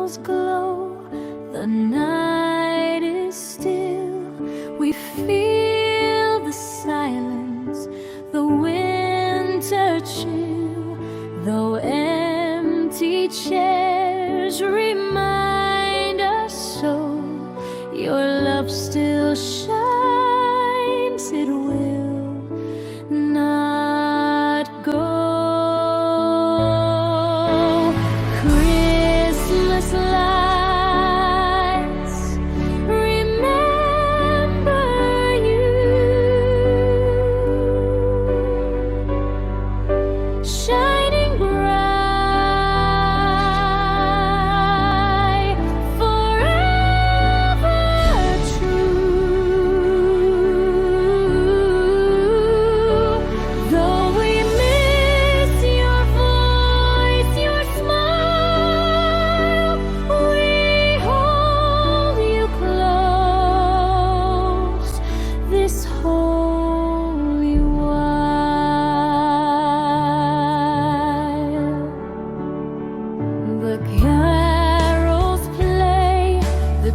candles glow, the night is still. We feel the silence, the winter chill. Though empty chairs remind us so, your love still shines, it will not go. Christmas lights remember you, shining bright, forever true. Though we miss your voice, your smile, we hold you close this holy while. The carols play, the